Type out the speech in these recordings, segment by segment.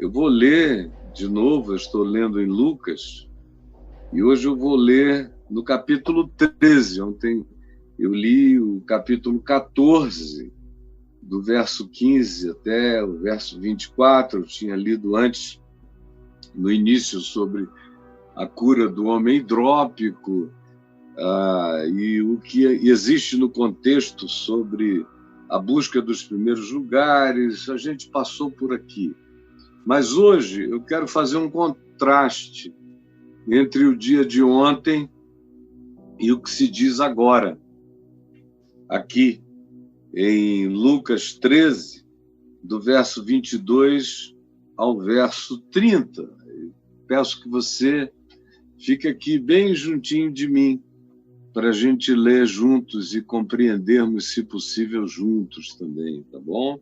Eu vou ler de novo, eu estou lendo em Lucas, e hoje eu vou ler no capítulo 13. Ontem eu li o capítulo 14, do verso 15 até o verso 24. Eu tinha lido antes, no início, sobre a cura do homem hidrópico, e o que existe no contexto sobre a busca dos primeiros lugares. A gente passou por aqui. Mas hoje eu quero fazer um contraste entre o dia de ontem e o que se diz agora. Aqui, em Lucas 13, do verso 22 ao verso 30. Eu peço que você fique aqui bem juntinho de mim, para a gente ler juntos e compreendermos, se possível, juntos também, tá bom?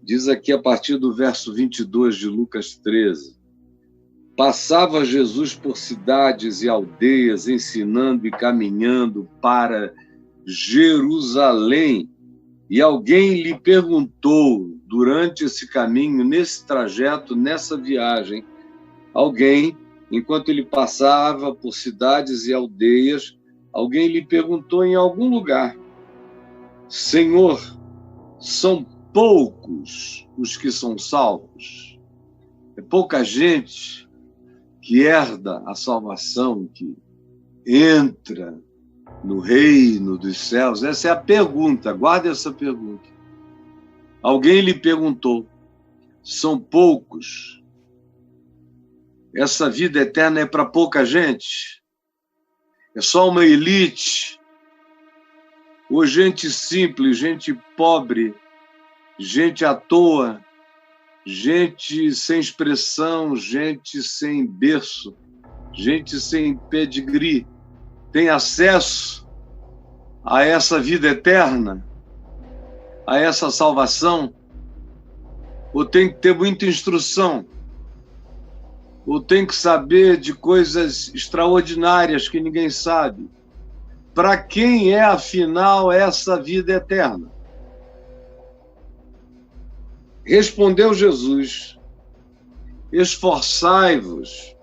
Diz aqui a partir do verso 22 de Lucas 13. Passava Jesus por cidades e aldeias, ensinando e caminhando para Jerusalém, e alguém lhe perguntou, durante esse caminho, nesse trajeto, nessa viagem, alguém, enquanto ele passava por cidades e aldeias, alguém lhe perguntou em algum lugar: Senhor, são poucos os que são salvos? É pouca gente que herda a salvação, que entra no reino dos céus? Essa é a pergunta, guarde essa pergunta. Alguém lhe perguntou: são poucos? Essa vida eterna é para pouca gente? É só uma elite? Ou gente simples, gente pobre, gente à toa, gente sem expressão, gente sem berço, gente sem pedigree, tem acesso a essa vida eterna, a essa salvação? Ou tem que ter muita instrução? Ou tem que saber de coisas extraordinárias que ninguém sabe? Para quem é, afinal, essa vida eterna? Respondeu Jesus: esforçai-vos.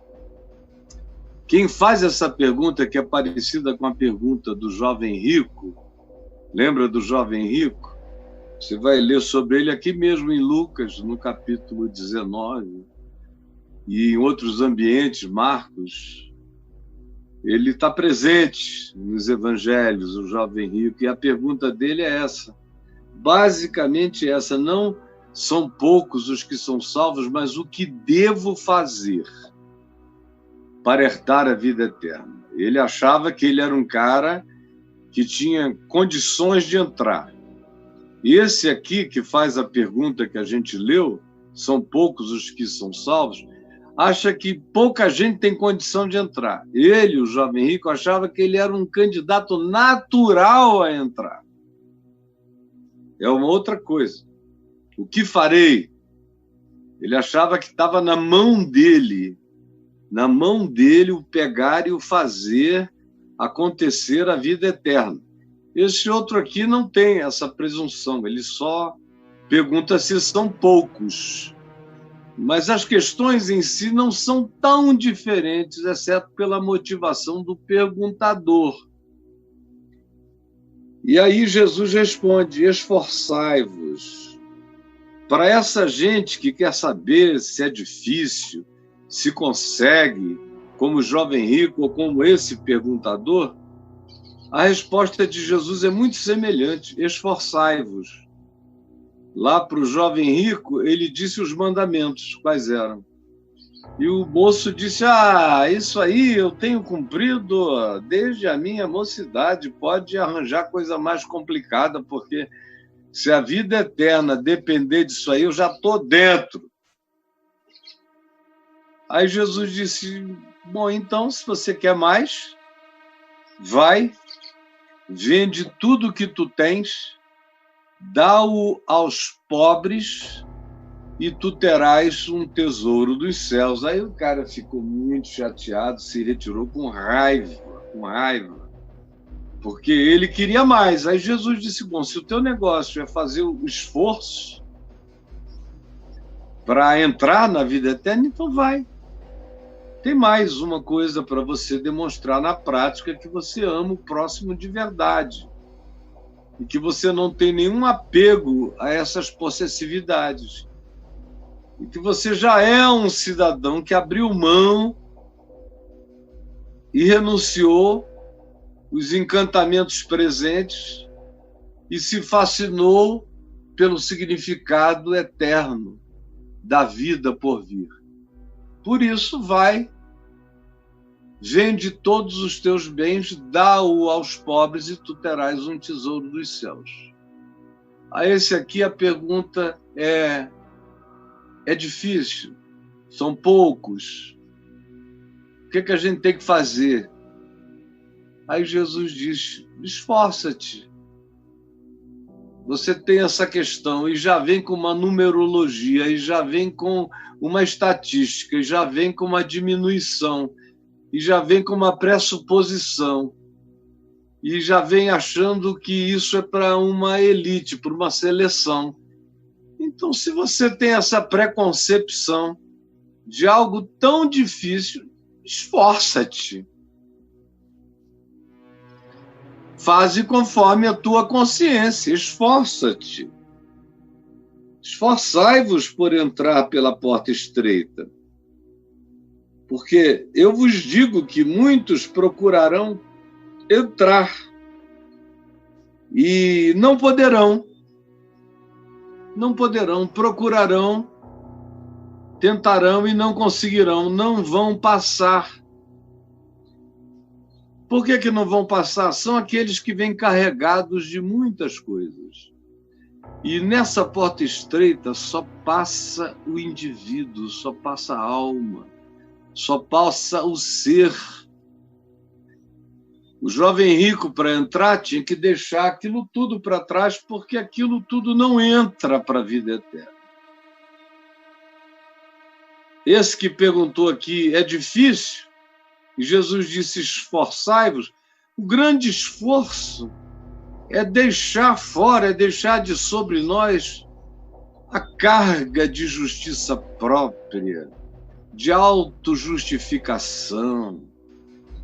Quem faz essa pergunta, que é parecida com a pergunta do jovem rico, lembra do jovem rico? Você vai ler sobre ele aqui mesmo em Lucas, no capítulo 19, e em outros ambientes, Marcos. Ele está presente nos evangelhos, o jovem rico, e a pergunta dele é essa, basicamente essa: não são poucos os que são salvos, mas o que devo fazer para herdar a vida eterna? Ele achava que ele era um cara que tinha condições de entrar. E esse aqui, que faz a pergunta que a gente leu, são poucos os que são salvos, acha que pouca gente tem condição de entrar. Ele, o jovem rico, achava que ele era um candidato natural a entrar. É uma outra coisa. O que farei? Ele achava que estava na mão dele o pegar e o fazer acontecer a vida eterna. Esse outro aqui não tem essa presunção, ele só pergunta se são poucos. Mas as questões em si não são tão diferentes, exceto pela motivação do perguntador. E aí Jesus responde: esforçai-vos. Para essa gente que quer saber se é difícil, se consegue, como o jovem rico ou como esse perguntador, a resposta de Jesus é muito semelhante: esforçai-vos. Lá para o jovem rico, ele disse os mandamentos, quais eram. E o moço disse: isso aí eu tenho cumprido desde a minha mocidade, pode arranjar coisa mais complicada, porque se a vida eterna depender disso aí, eu já estou dentro. Aí Jesus disse: bom, então, se você quer mais, vai, vende tudo que tu tens, dá-o aos pobres e tu terás um tesouro dos céus. Aí o cara ficou muito chateado, se retirou com raiva, porque ele queria mais. Aí Jesus disse: bom, se o teu negócio é fazer o esforço, para entrar na vida eterna, então vai. Tem mais uma coisa para você demonstrar na prática, que você ama o próximo de verdade e que você não tem nenhum apego a essas possessividades e que você já é um cidadão que abriu mão e renunciou os encantamentos presentes e se fascinou pelo significado eterno da vida por vir. Por isso, vai, vende todos os teus bens, dá-o aos pobres e tu terás um tesouro dos céus. A esse aqui a pergunta é difícil, são poucos. O que a gente tem que fazer? Aí Jesus diz, esforça-te. Você tem essa questão e já vem com uma numerologia, e já vem com uma estatística, e já vem com uma diminuição, e já vem com uma pressuposição, e já vem achando que isso é para uma elite, para uma seleção. Então, se você tem essa preconcepção de algo tão difícil, esforça-te. Faze conforme a tua consciência, esforça-te. Esforçai-vos por entrar pela porta estreita. Porque eu vos digo que muitos procurarão entrar e não poderão, procurarão, tentarão e não conseguirão, não vão passar. Por que não vão passar? São aqueles que vêm carregados de muitas coisas. E nessa porta estreita só passa o indivíduo, só passa a alma, só passa o ser. O jovem rico, para entrar, tinha que deixar aquilo tudo para trás, porque aquilo tudo não entra para a vida eterna. Esse que perguntou aqui, é difícil? E Jesus disse, esforçai-vos. O grande esforço é deixar fora, é deixar de sobre nós a carga de justiça própria, de autojustificação,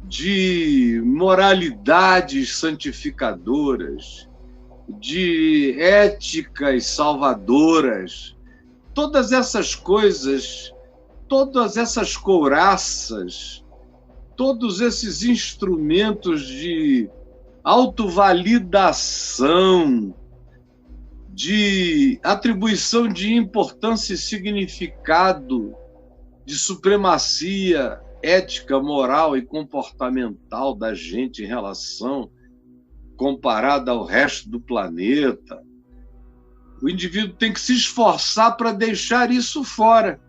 de moralidades santificadoras, de éticas salvadoras. Todas essas coisas, todas essas couraças, todos esses instrumentos de autovalidação, de atribuição de importância e significado, de supremacia ética, moral e comportamental da gente em relação comparada ao resto do planeta. O indivíduo tem que se esforçar para deixar isso fora.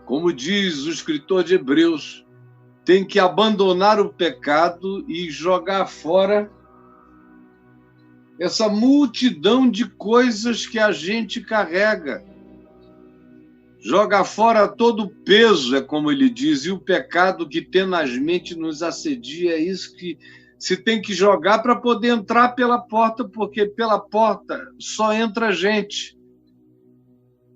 Como diz o escritor de Hebreus, tem que abandonar o pecado e jogar fora essa multidão de coisas que a gente carrega. Joga fora todo o peso, é como ele diz, e o pecado que tenazmente nos assedia, é isso que se tem que jogar para poder entrar pela porta, porque pela porta só entra gente.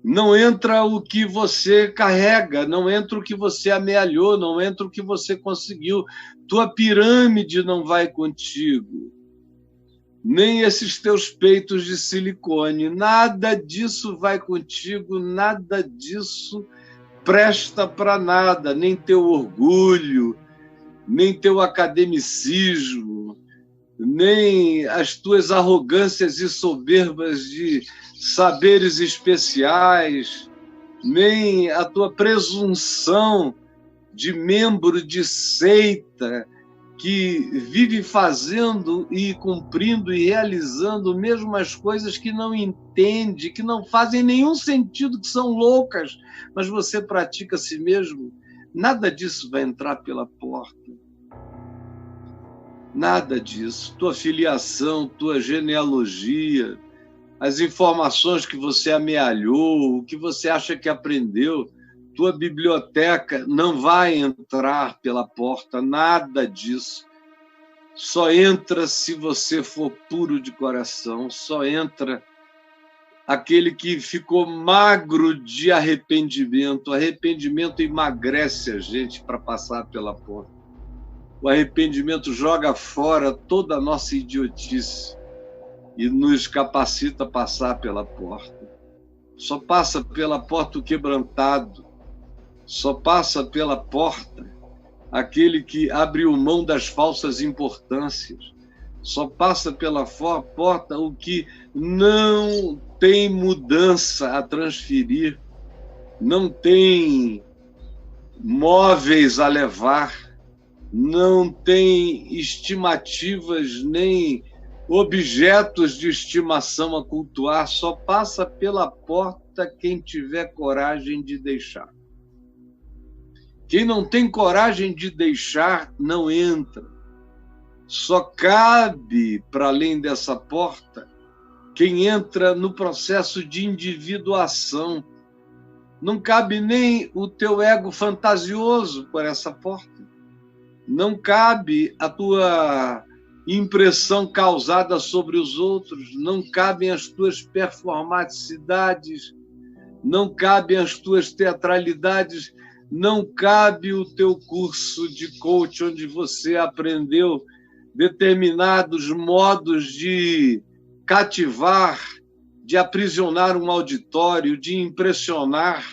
Não entra o que você carrega, não entra o que você amealhou, não entra o que você conseguiu. Tua pirâmide não vai contigo. Nem esses teus peitos de silicone. Nada disso vai contigo, nada disso presta para nada. Nem teu orgulho, nem teu academicismo, nem as tuas arrogâncias e soberbas de saberes especiais, nem a tua presunção de membro de seita que vive fazendo e cumprindo e realizando mesmo as coisas que não entende, que não fazem nenhum sentido, que são loucas, mas você pratica a si mesmo. Nada disso vai entrar pela porta. Nada disso. Tua filiação, tua genealogia, as informações que você amealhou, o que você acha que aprendeu, tua biblioteca não vai entrar pela porta, nada disso. Só entra se você for puro de coração, só entra aquele que ficou magro de arrependimento. O arrependimento emagrece a gente para passar pela porta. O arrependimento joga fora toda a nossa idiotice e nos capacita a passar pela porta. Só passa pela porta o quebrantado, só passa pela porta aquele que abriu mão das falsas importâncias, só passa pela porta o que não tem mudança a transferir, não tem móveis a levar, não tem estimativas nem objetos de estimação a cultuar, só passa pela porta quem tiver coragem de deixar. Quem não tem coragem de deixar, não entra. Só cabe, para além dessa porta, quem entra no processo de individuação. Não cabe nem o teu ego fantasioso por essa porta. Não cabe a tua impressão causada sobre os outros, não cabem as tuas performaticidades, não cabem as tuas teatralidades, não cabe o teu curso de coach onde você aprendeu determinados modos de cativar, de aprisionar um auditório, de impressionar,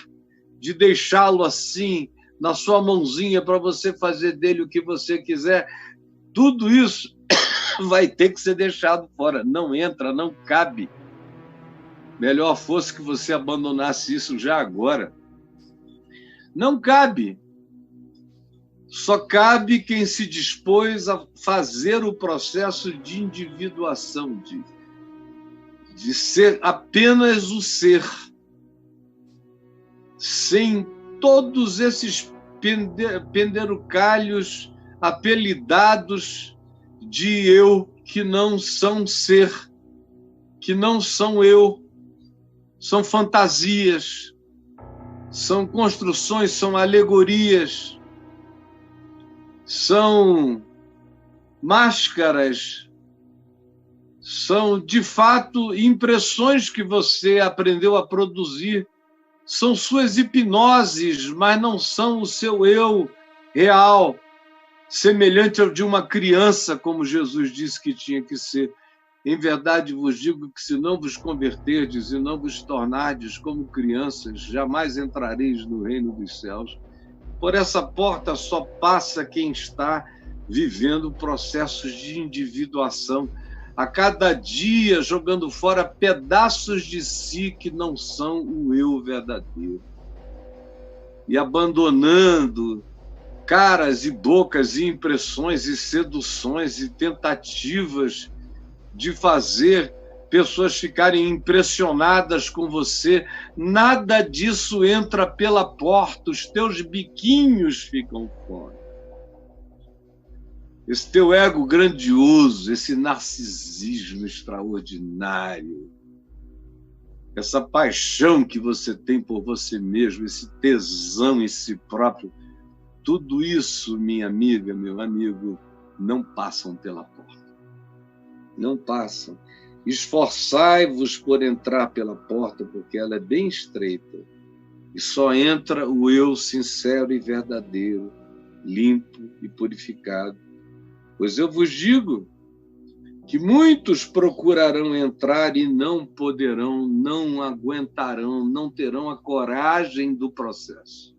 de deixá-lo assim na sua mãozinha para você fazer dele o que você quiser. Tudo isso vai ter que ser deixado fora. Não entra, não cabe. Melhor fosse que você abandonasse isso já agora. Não cabe. Só cabe quem se dispôs a fazer o processo de individuação, de ser apenas o ser, sem todos esses penderucalhos apelidados de eu que não são ser, que não são eu, são fantasias, são construções, são alegorias, são máscaras, são, de fato, impressões que você aprendeu a produzir, são suas hipnoses, mas não são o seu eu real, semelhante ao de uma criança, como Jesus disse que tinha que ser. Em verdade vos digo que se não vos converterdes e não vos tornardes como crianças, jamais entrareis no reino dos céus. Por essa porta só passa quem está vivendo processos de individuação, a cada dia jogando fora pedaços de si que não são o eu verdadeiro. E abandonando caras e bocas e impressões e seduções e tentativas de fazer pessoas ficarem impressionadas com você. Nada disso entra pela porta, os teus biquinhos ficam fora. Esse teu ego grandioso, esse narcisismo extraordinário, essa paixão que você tem por você mesmo, esse tesão em si próprio, tudo isso, minha amiga, meu amigo, não passam pela porta. Não passam. Esforçai-vos por entrar pela porta, porque ela é bem estreita. E só entra o eu sincero e verdadeiro, limpo e purificado. Pois eu vos digo que muitos procurarão entrar e não poderão, não aguentarão, não terão a coragem do processo.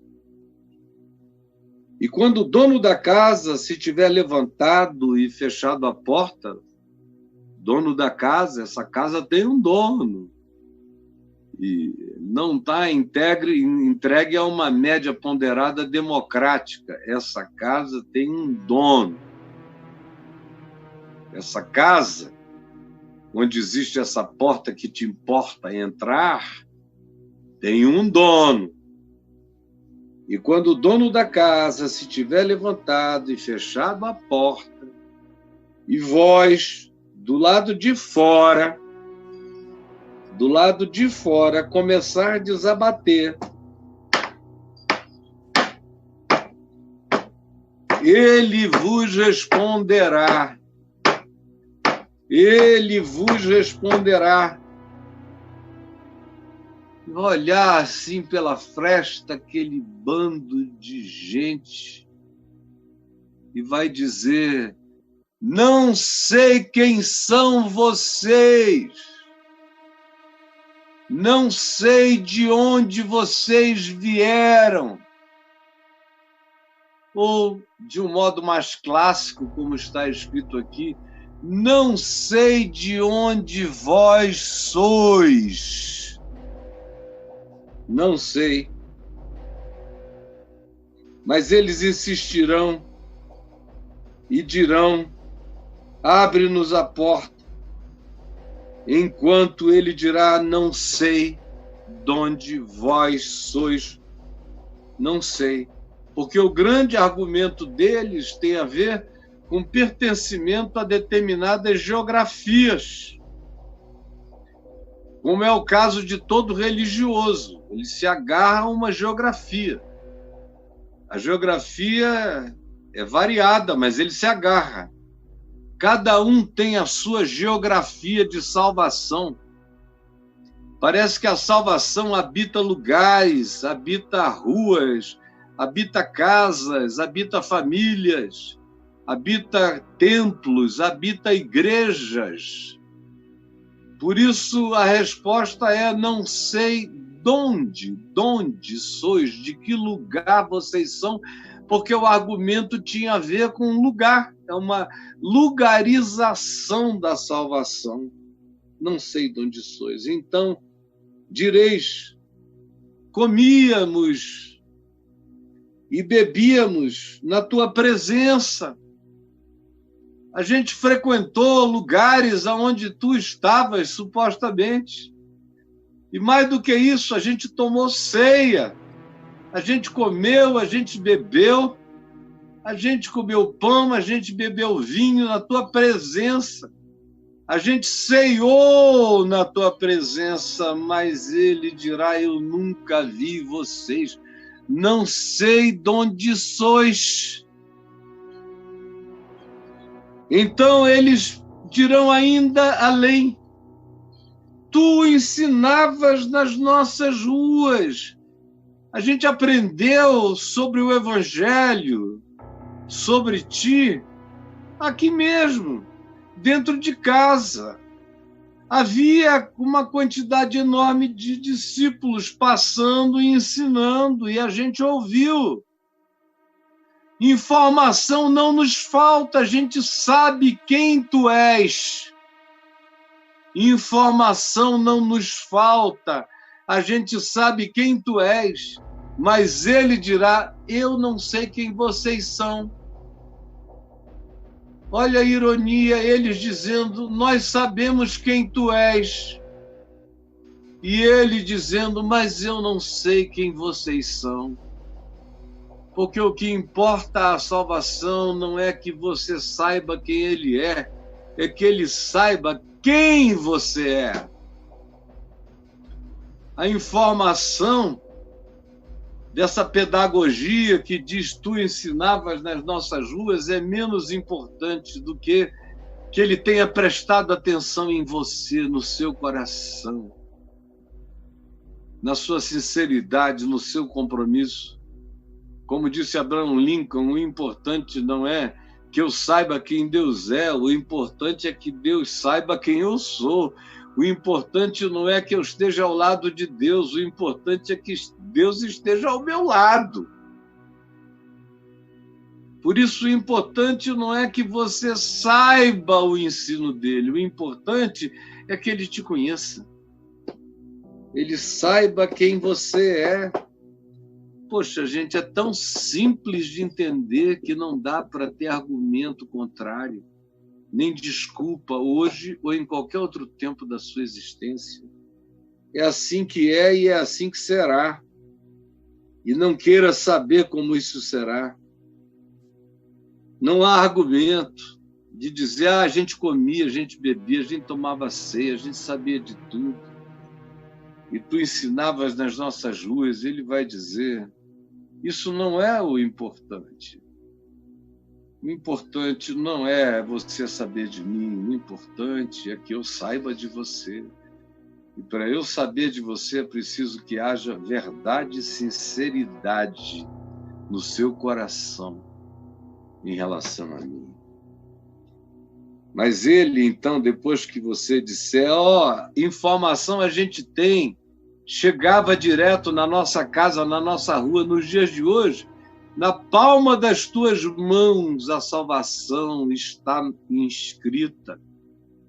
E quando o dono da casa se tiver levantado e fechado a porta, dono da casa, essa casa tem um dono. E não está entregue a uma média ponderada democrática. Essa casa tem um dono. Essa casa, onde existe essa porta que te importa entrar, tem um dono. E quando o dono da casa se tiver levantado e fechado a porta, e vós, do lado de fora, começardes a bater, ele vos responderá. Ele vos responderá. olhar assim pela fresta aquele bando de gente e vai dizer: não sei quem são vocês, não sei de onde vocês vieram. Ou, de um modo mais clássico, como está escrito aqui, não sei de onde vós sois. Não sei. Mas eles insistirão e dirão: abre-nos a porta. Enquanto ele dirá: não sei de onde vós sois. Não sei. Porque o grande argumento deles tem a ver com pertencimento a determinadas geografias, como é o caso de todo religioso. Ele se agarra a uma geografia. A geografia é variada, mas ele se agarra. Cada um tem a sua geografia de salvação. Parece que a salvação habita lugares, habita ruas, habita casas, habita famílias, habita templos, habita igrejas. Por isso a resposta é: não sei de onde sois, de que lugar vocês são, porque o argumento tinha a ver com lugar, é uma lugarização da salvação. Não sei de onde sois. Então direis: comíamos e bebíamos na tua presença. A gente frequentou lugares onde tu estavas, supostamente. E mais do que isso, a gente tomou ceia. A gente comeu, a gente bebeu. A gente comeu pão, a gente bebeu vinho na tua presença. A gente ceiou na tua presença, mas ele dirá: eu nunca vi vocês. Não sei de onde sois. Então eles dirão ainda além: tu ensinavas nas nossas ruas. A gente aprendeu sobre o Evangelho, sobre ti, aqui mesmo, dentro de casa. Havia uma quantidade enorme de discípulos passando e ensinando, e a gente ouviu. Informação não nos falta, a gente sabe quem tu és. Informação não nos falta, a gente sabe quem tu és, mas ele dirá: eu não sei quem vocês são. Olha a ironia, eles dizendo: nós sabemos quem tu és. E ele dizendo: mas eu não sei quem vocês são. Porque o que importa a salvação não é que você saiba quem ele é que ele saiba quem você é. A informação dessa pedagogia que diz tu ensinavas nas nossas ruas é menos importante do que ele tenha prestado atenção em você, no seu coração, na sua sinceridade, no seu compromisso. Como disse Abraham Lincoln, o importante não é que eu saiba quem Deus é, o importante é que Deus saiba quem eu sou. O importante não é que eu esteja ao lado de Deus, o importante é que Deus esteja ao meu lado. Por isso, o importante não é que você saiba o ensino dele, o importante é que ele te conheça. Ele saiba quem você é. Poxa, gente, é tão simples de entender que não dá para ter argumento contrário, nem desculpa hoje ou em qualquer outro tempo da sua existência. É assim que é e é assim que será. E não queira saber como isso será. Não há argumento de dizer: a gente comia, a gente bebia, a gente tomava ceia, a gente sabia de tudo. E tu ensinavas nas nossas ruas. Ele vai dizer: isso não é o importante. O importante não é você saber de mim, o importante é que eu saiba de você. E para eu saber de você, é preciso que haja verdade e sinceridade no seu coração em relação a mim. Mas ele, então, depois que você disser, informação a gente tem, chegava direto na nossa casa, na nossa rua, nos dias de hoje, na palma das tuas mãos a salvação está inscrita.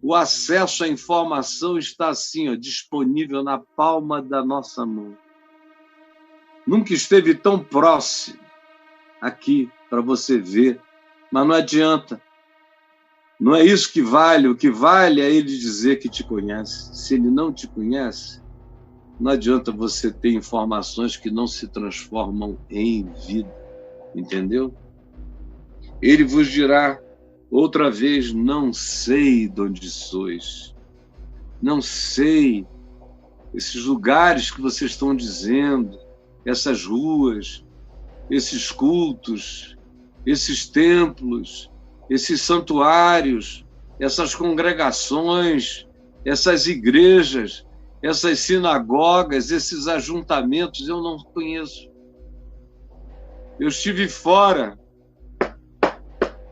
O acesso à informação está assim, disponível na palma da nossa mão. Nunca esteve tão próximo aqui para você ver, mas não adianta. Não é isso que vale. O que vale é ele dizer que te conhece. Se ele não te conhece, não adianta você ter informações que não se transformam em vida. Entendeu? Ele vos dirá outra vez, não sei de onde sois. Não sei esses lugares que vocês estão dizendo, essas ruas, esses cultos, esses templos, esses santuários, essas congregações, essas igrejas, essas sinagogas, esses ajuntamentos, eu não conheço. Eu estive fora.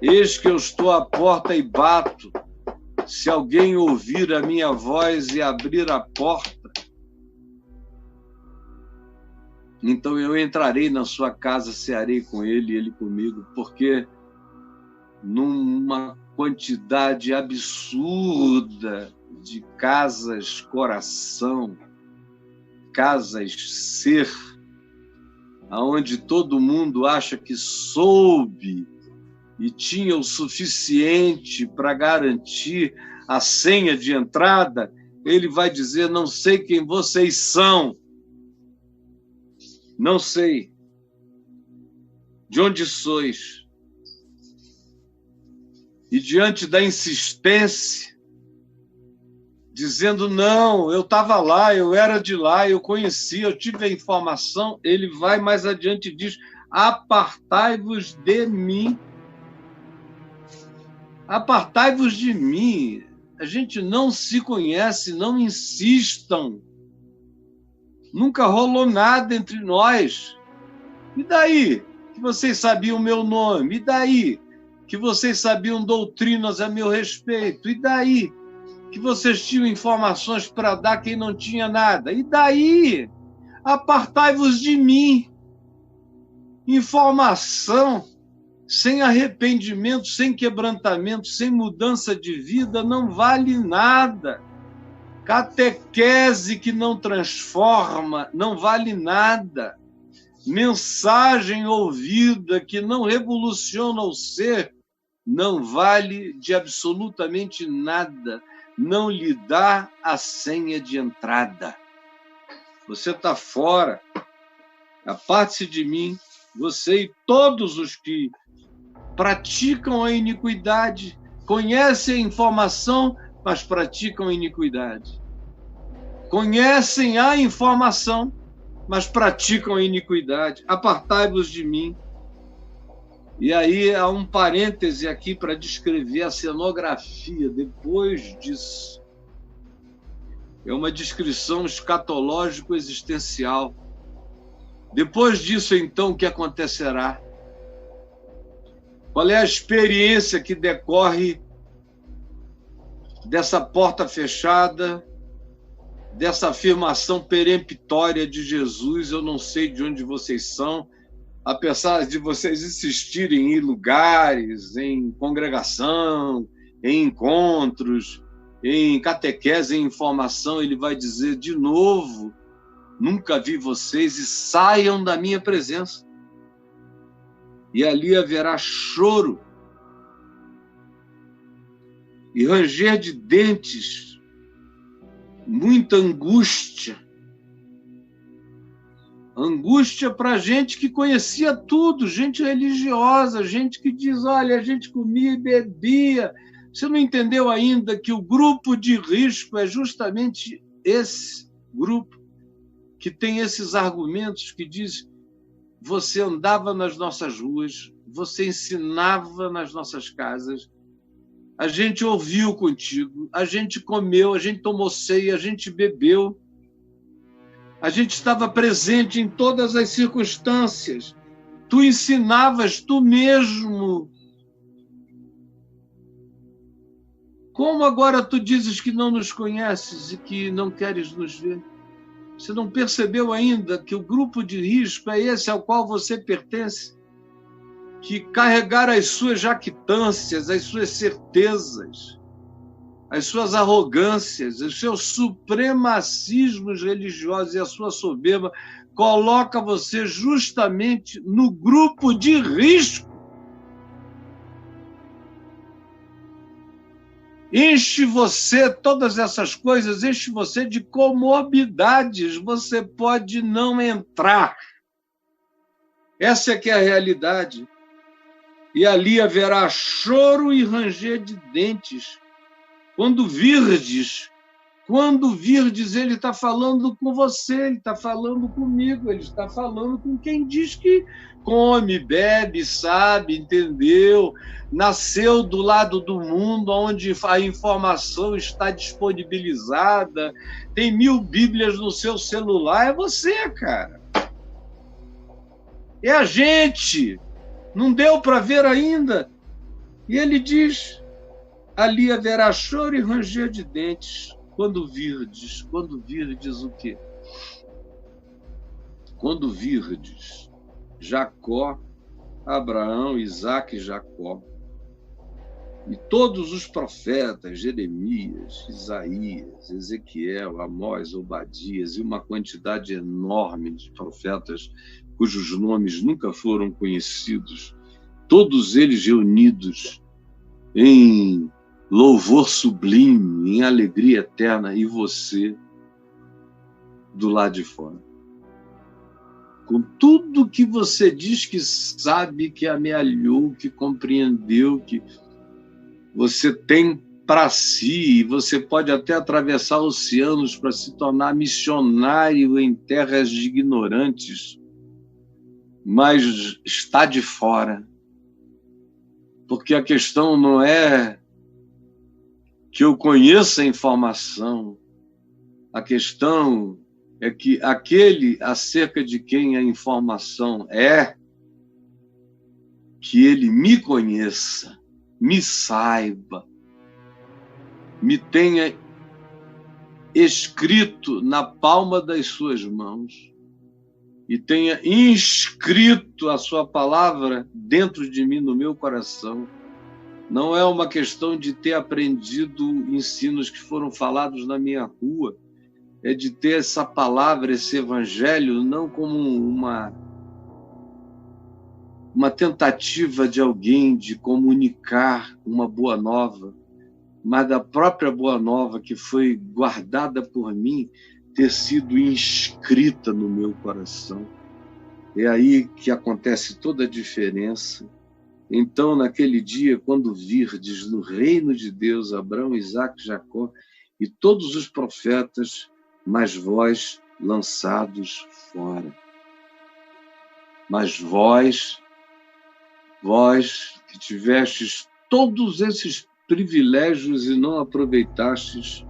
Eis que eu estou à porta e bato. Se alguém ouvir a minha voz e abrir a porta, então eu entrarei na sua casa, cearei com ele e ele comigo, porque numa quantidade absurda de casas coração, casas ser, aonde todo mundo acha que soube e tinha o suficiente para garantir a senha de entrada, ele vai dizer, não sei quem vocês são, não sei de onde sois. E diante da insistência, dizendo, não, eu estava lá, eu era de lá, eu conhecia, eu tive a informação, ele vai mais adiante e diz, apartai-vos de mim. Apartai-vos de mim. A gente não se conhece, não insistam. Nunca rolou nada entre nós. E daí que vocês sabiam o meu nome? E daí que vocês sabiam doutrinas a meu respeito? E daí que vocês tinham informações para dar quem não tinha nada? E daí? Apartai-vos de mim. Informação sem arrependimento, sem quebrantamento, sem mudança de vida, não vale nada. Catequese que não transforma, não vale nada. Mensagem ouvida que não revoluciona o ser, não vale de absolutamente nada. Não lhe dá a senha de entrada. Você está fora. Aparte-se de mim, você e todos os que praticam a iniquidade, conhecem a informação, mas praticam a iniquidade. Conhecem a informação, mas praticam a iniquidade. Apartai-vos de mim. E aí há um parêntese aqui para descrever a cenografia depois disso. É uma descrição escatológico-existencial. Depois disso, então, o que acontecerá? Qual é a experiência que decorre dessa porta fechada, dessa afirmação peremptória de Jesus? Eu não sei de onde vocês são, apesar de vocês insistirem em lugares, em congregação, em encontros, em catequese, em informação, ele vai dizer de novo, nunca vi vocês e saiam da minha presença. E ali haverá choro e ranger de dentes, muita angústia. Angústia para gente que conhecia tudo, gente religiosa, gente que diz, olha, a gente comia e bebia. Você não entendeu ainda que o grupo de risco é justamente esse grupo que tem esses argumentos que diz você andava nas nossas ruas, você ensinava nas nossas casas, a gente ouviu contigo, a gente comeu, a gente tomou ceia, a gente bebeu, a gente estava presente em todas as circunstâncias. Tu ensinavas tu mesmo. Como agora tu dizes que não nos conheces e que não queres nos ver? Você não percebeu ainda que o grupo de risco é esse ao qual você pertence? Que carregar as suas jactâncias, as suas certezas, as suas arrogâncias, os seus supremacismos religiosos e a sua soberba coloca você justamente no grupo de risco. Enche você, todas essas coisas, enche você de comorbidades. Você pode não entrar. Essa é que é a realidade. E ali haverá choro e ranger de dentes. Quando virdes, ele está falando com você, ele está falando comigo, ele está falando com quem diz que come, bebe, sabe, entendeu, nasceu do lado do mundo onde a informação está disponibilizada, tem 1000 Bíblias no seu celular, é você, cara. É a gente. Não deu para ver ainda. E ele diz, ali haverá choro e ranger de dentes. Quando virdes o quê? Quando virdes Jacó, Abraão, Isaque e Jacó, e todos os profetas, Jeremias, Isaías, Ezequiel, Amós, Obadias, e uma quantidade enorme de profetas cujos nomes nunca foram conhecidos, todos eles reunidos em louvor sublime, em alegria eterna, e você do lado de fora. Com tudo que você diz que sabe, que amealhou, que compreendeu, que você tem para si, e você pode até atravessar oceanos para se tornar missionário em terras de ignorantes, mas está de fora. Porque a questão não é que eu conheça a informação, a questão é que aquele acerca de quem a informação é, que ele me conheça, me saiba, me tenha escrito na palma das suas mãos e tenha inscrito a sua palavra dentro de mim, no meu coração. Não é uma questão de ter aprendido ensinos que foram falados na minha rua, é de ter essa palavra, esse evangelho, não como uma tentativa de alguém de comunicar uma boa nova, mas da própria boa nova que foi guardada por mim, ter sido inscrita no meu coração. É aí que acontece toda a diferença. Então, naquele dia, quando virdes no reino de Deus Abraão, Isaque, Jacó e todos os profetas, mas vós lançados fora. Mas vós que tivestes todos esses privilégios e não aproveitastes,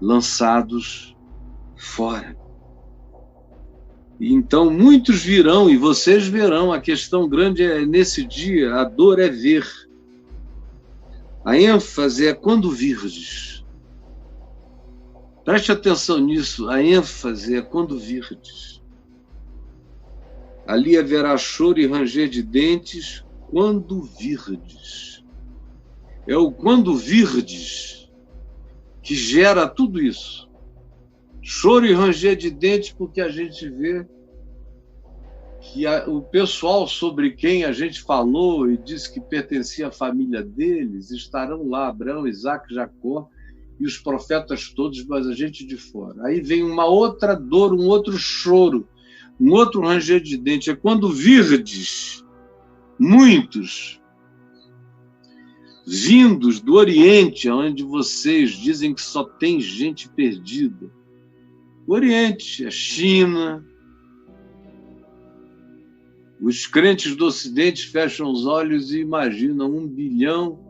lançados fora. E então muitos virão, e vocês verão, a questão grande é nesse dia, a dor é ver. A ênfase é quando virdes. Preste atenção nisso, a ênfase é quando virdes. Ali haverá choro e ranger de dentes quando virdes. É o quando virdes que gera tudo isso. Choro e ranger de dentes, porque a gente vê que o pessoal sobre quem a gente falou e disse que pertencia à família deles estarão lá, Abraão, Isaque, Jacó e os profetas todos, mas a gente de fora. Aí vem uma outra dor, um outro choro, um outro ranger de dentes. É quando virdes muitos vindos do Oriente, onde vocês dizem que só tem gente perdida. O Oriente, a China. Os crentes do Ocidente fecham os olhos e imaginam 1 bilhão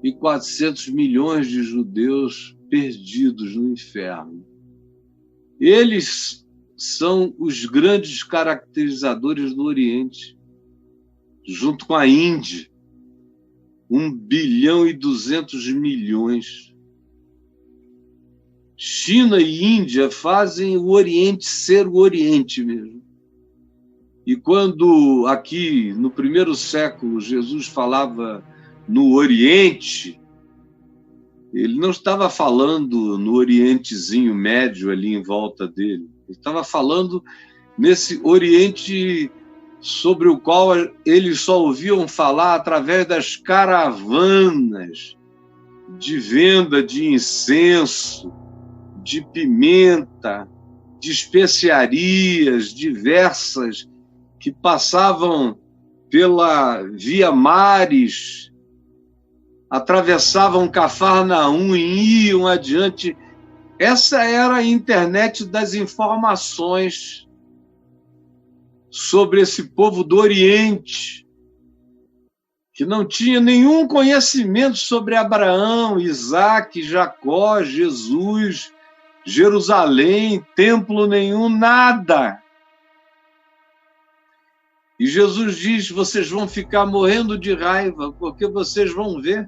e 400 milhões de judeus perdidos no inferno. Eles são os grandes caracterizadores do Oriente, junto com a Índia, 1 bilhão e 200 milhões. China e Índia fazem o Oriente ser o Oriente mesmo. E quando aqui, no primeiro século, Jesus falava no Oriente, ele não estava falando no Orientezinho médio ali em volta dele. Ele estava falando nesse Oriente sobre o qual eles só ouviam falar através das caravanas de venda de incenso, de pimenta, de especiarias diversas que passavam pela Via Maris, atravessavam Cafarnaum e iam adiante. Essa era a internet das informações sobre esse povo do Oriente, que não tinha nenhum conhecimento sobre Abraão, Isaac, Jacó, Jesus, Jerusalém, templo nenhum, nada. E Jesus diz, vocês vão ficar morrendo de raiva, porque vocês vão ver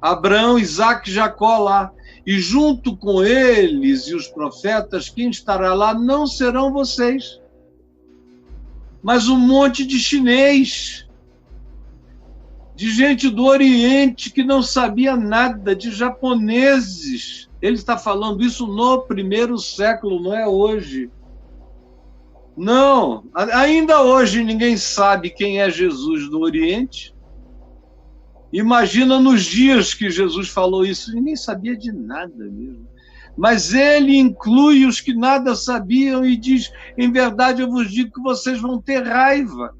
Abraão, Isaac e Jacó lá. E junto com eles e os profetas, quem estará lá não serão vocês, mas um monte de chinês, de gente do Oriente que não sabia nada, de japoneses. Ele está falando isso no primeiro século, não é hoje. Não, ainda hoje ninguém sabe quem é Jesus do Oriente. Imagina nos dias que Jesus falou isso, ninguém sabia de nada mesmo. Mas ele inclui os que nada sabiam e diz, em verdade eu vos digo que vocês vão ter raiva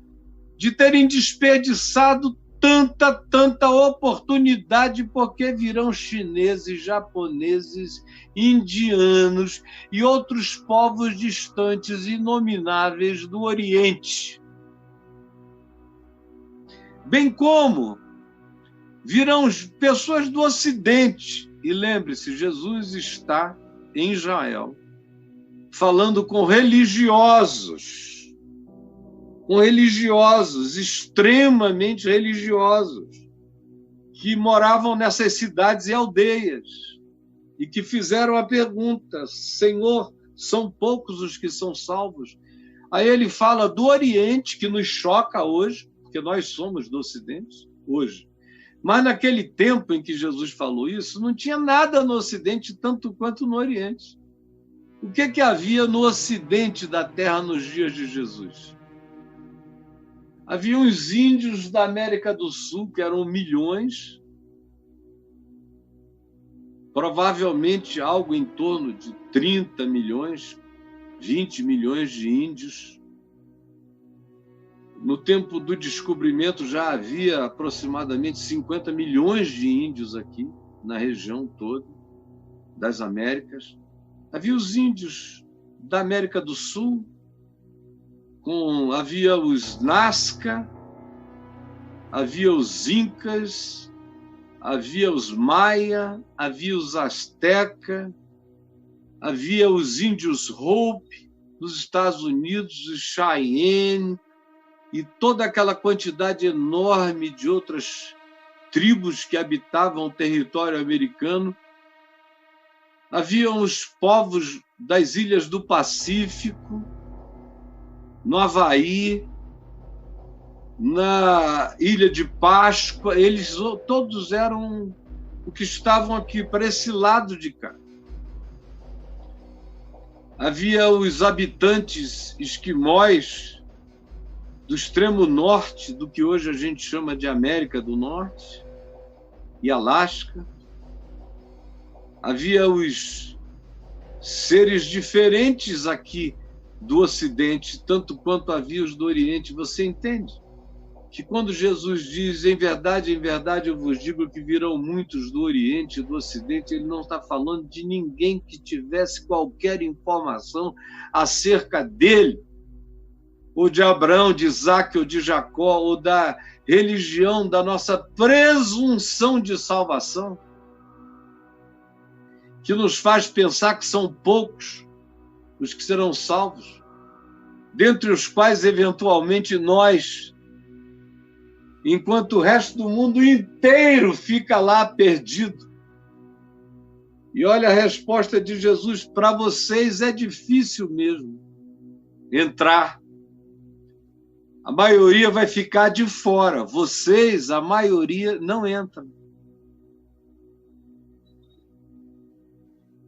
de terem desperdiçado tanta oportunidade, porque virão chineses, japoneses, indianos e outros povos distantes, inomináveis do Oriente. Bem como virão pessoas do Ocidente. E lembre-se, Jesus está em Israel, falando com religiosos, extremamente religiosos, que moravam nessas cidades e aldeias, e que fizeram a pergunta, Senhor, são poucos os que são salvos? Aí ele fala do Oriente, que nos choca hoje, porque nós somos do Ocidente hoje. Mas naquele tempo em que Jesus falou isso, não tinha nada no Ocidente tanto quanto no Oriente. O que havia no Ocidente da Terra nos dias de Jesus? Havia uns índios da América do Sul, que eram milhões, provavelmente algo em torno de 30 milhões, 20 milhões de índios. No tempo do descobrimento já havia aproximadamente 50 milhões de índios aqui, na região toda das Américas. Havia os índios da América do Sul, havia os Nazca, havia os Incas, havia os Maia, havia os Azteca, havia os índios Hopi dos Estados Unidos, os Cheyenne, e toda aquela quantidade enorme de outras tribos que habitavam o território americano. Haviam os povos das ilhas do Pacífico, no Havaí, na Ilha de Páscoa, eles todos eram o que estavam aqui, para esse lado de cá. Havia os habitantes esquimós do extremo norte, do que hoje a gente chama de América do Norte e Alasca. Havia os seres diferentes aqui do Ocidente, tanto quanto havia os do Oriente. Você entende que quando Jesus diz, em verdade eu vos digo que virão muitos do Oriente e do Ocidente, ele não está falando de ninguém que tivesse qualquer informação acerca dele. ou de Abraão, de Isaac ou de Jacó, ou da religião da nossa presunção de salvação, que nos faz pensar que são poucos os que serão salvos, dentre os quais, eventualmente, nós, enquanto o resto do mundo inteiro fica lá perdido. E olha a resposta de Jesus: para vocês é difícil mesmo entrar. A maioria vai ficar de fora. Vocês, a maioria, não entram.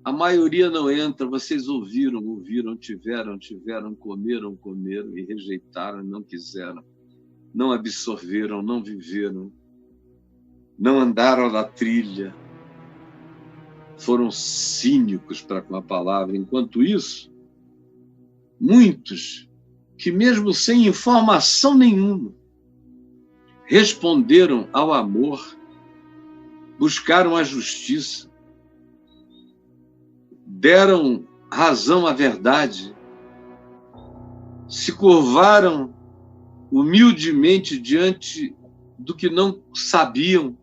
A maioria não entra. Vocês ouviram, tiveram, comeram e rejeitaram, não quiseram, não absorveram, não viveram, não andaram na trilha, foram cínicos para com a palavra. Enquanto isso, muitos que, mesmo sem informação nenhuma, responderam ao amor, buscaram a justiça, deram razão à verdade, se curvaram humildemente diante do que não sabiam,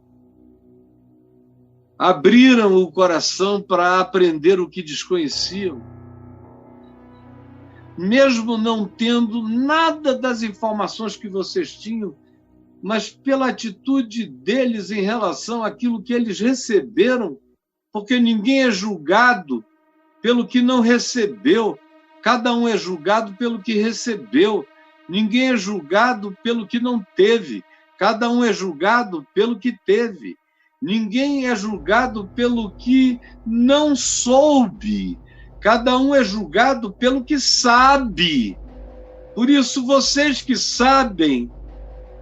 abriram o coração para aprender o que desconheciam, mesmo não tendo nada das informações que vocês tinham, mas pela atitude deles em relação àquilo que eles receberam, porque ninguém é julgado pelo que não recebeu, cada um é julgado pelo que recebeu, ninguém é julgado pelo que não teve, cada um é julgado pelo que teve, ninguém é julgado pelo que não soube, cada um é julgado pelo que sabe. Por isso, vocês que sabem,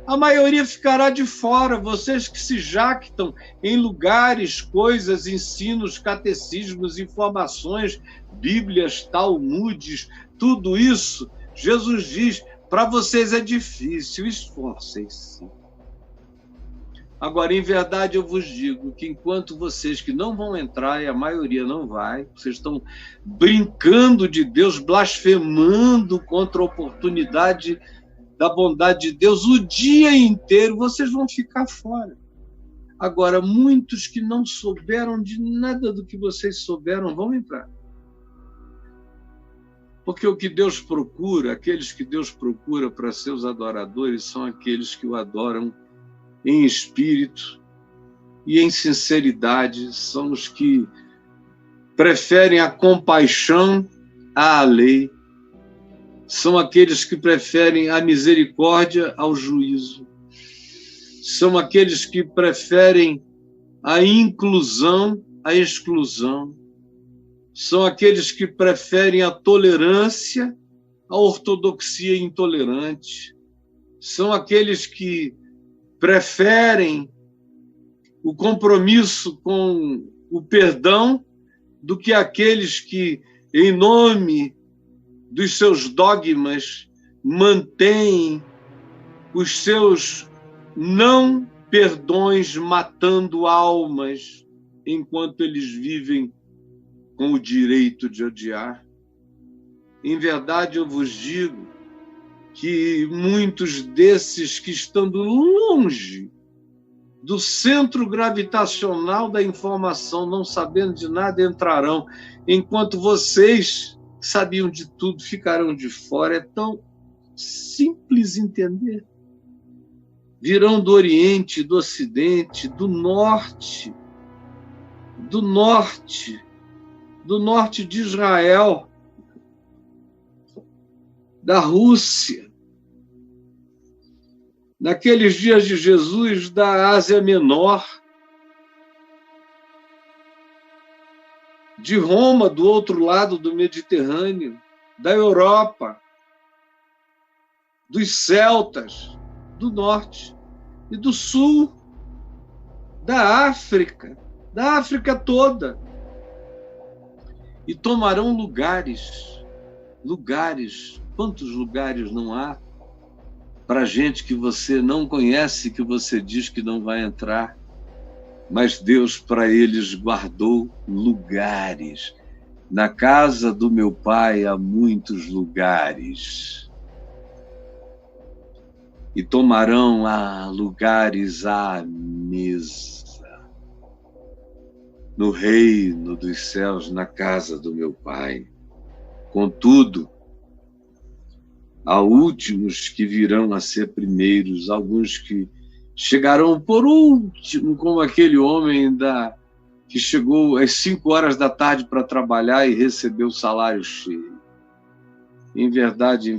a maioria ficará de fora. Vocês que se jactam em lugares, coisas, ensinos, catecismos, informações, bíblias, talmudes, tudo isso, Jesus diz, para vocês é difícil, esforcem-se. Agora, em verdade, eu vos digo que enquanto vocês que não vão entrar, e a maioria não vai, vocês estão brincando de Deus, blasfemando contra a oportunidade da bondade de Deus o dia inteiro, vocês vão ficar fora. Agora, muitos que não souberam de nada do que vocês souberam vão entrar. Porque o que Deus procura, aqueles que Deus procura para seus adoradores, são aqueles que o adoram em espírito e em sinceridade, são os que preferem a compaixão à lei, são aqueles que preferem a misericórdia ao juízo, são aqueles que preferem a inclusão à exclusão, são aqueles que preferem a tolerância à ortodoxia intolerante, são aqueles que preferem o compromisso com o perdão do que aqueles que, em nome dos seus dogmas, mantêm os seus não perdões matando almas enquanto eles vivem com o direito de odiar. Em verdade, eu vos digo que muitos desses que, estando longe do centro gravitacional da informação, não sabendo de nada, entrarão, enquanto vocês sabiam de tudo, ficarão de fora. É tão simples entender. Virão do Oriente, do Ocidente, do Norte de Israel, da Rússia, naqueles dias de Jesus, da Ásia Menor, de Roma, do outro lado do Mediterrâneo, da Europa, dos celtas, do norte e do sul, da África toda, e tomarão lugares. Quantos lugares não há para gente que você não conhece, que você diz que não vai entrar, mas Deus para eles guardou lugares. Na casa do meu Pai há muitos lugares. e tomarão lugares à mesa no reino dos céus, na casa do meu Pai. Contudo, há últimos que virão a ser primeiros, alguns que chegarão por último, como aquele homem que chegou às 5 horas da tarde para trabalhar e recebeu o salário cheio. Em verdade,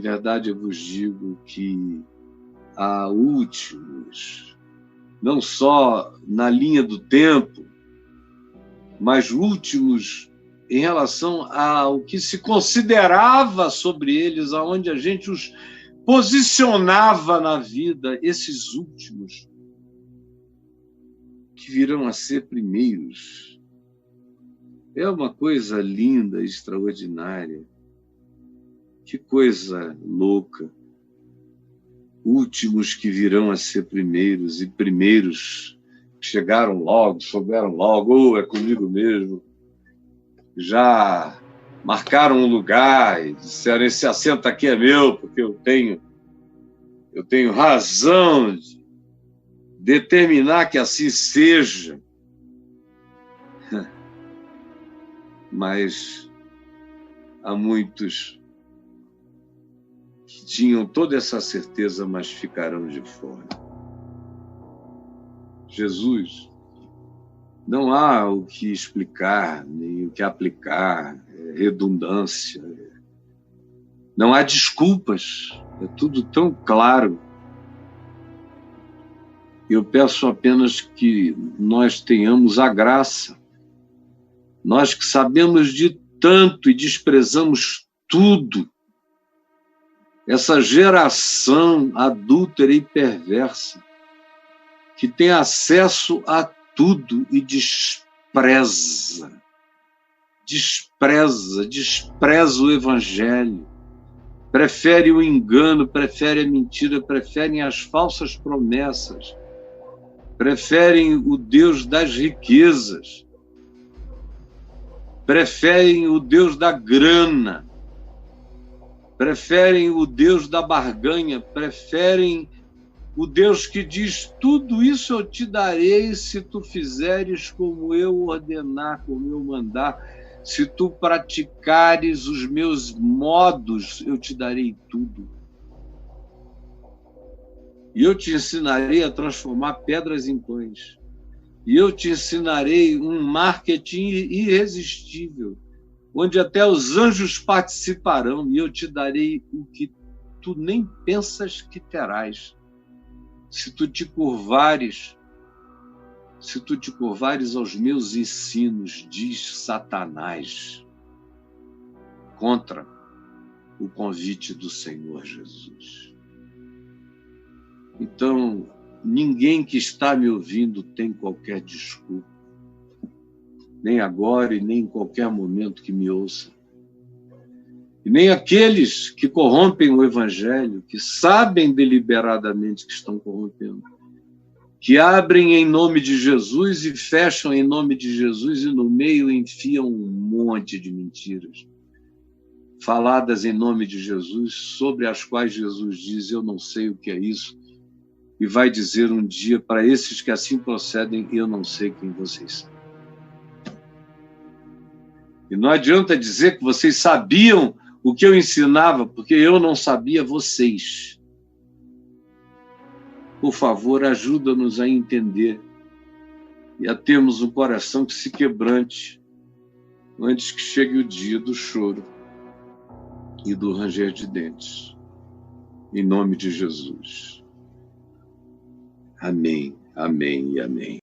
eu vos digo que há últimos, não só na linha do tempo, mas últimos em relação ao que se considerava sobre eles, aonde a gente os posicionava na vida, esses últimos que virão a ser primeiros. É uma coisa linda, extraordinária. Que coisa louca. Últimos que virão a ser primeiros, e primeiros que chegaram logo, souberam logo, é comigo mesmo. Já marcaram um lugar e disseram: esse assento aqui é meu, porque eu tenho razão de determinar que assim seja. Mas há muitos que tinham toda essa certeza, mas ficarão de fora. Jesus, não há o que explicar, nem o que aplicar, redundância. Não há desculpas, é tudo tão claro. Eu peço apenas que nós tenhamos a graça. Nós que sabemos de tanto e desprezamos tudo. Essa geração adúltera e perversa, que tem acesso a tudo e despreza o Evangelho, prefere o engano, prefere a mentira, preferem as falsas promessas, preferem o Deus das riquezas, preferem o Deus da grana, preferem o Deus da barganha, preferem o Deus que diz: tudo isso eu te darei se tu fizeres como eu ordenar, como eu mandar. Se tu praticares os meus modos, eu te darei tudo. E eu te ensinarei a transformar pedras em pães. E eu te ensinarei um marketing irresistível, onde até os anjos participarão, e eu te darei o que tu nem pensas que terás. Se tu te curvares aos meus ensinos, diz Satanás, contra o convite do Senhor Jesus. Então, ninguém que está me ouvindo tem qualquer desculpa, nem agora e nem em qualquer momento que me ouça. E nem aqueles que corrompem o Evangelho, que sabem deliberadamente que estão corrompendo, que abrem em nome de Jesus e fecham em nome de Jesus e no meio enfiam um monte de mentiras, faladas em nome de Jesus, sobre as quais Jesus diz: eu não sei o que é isso, e vai dizer um dia para esses que assim procedem: eu não sei quem vocês são. E não adianta dizer que vocês sabiam o que eu ensinava, porque eu não sabia vocês. Por favor, ajuda-nos a entender e a termos um coração que se quebrante antes que chegue o dia do choro e do ranger de dentes. Em nome de Jesus. Amém, amém e amém.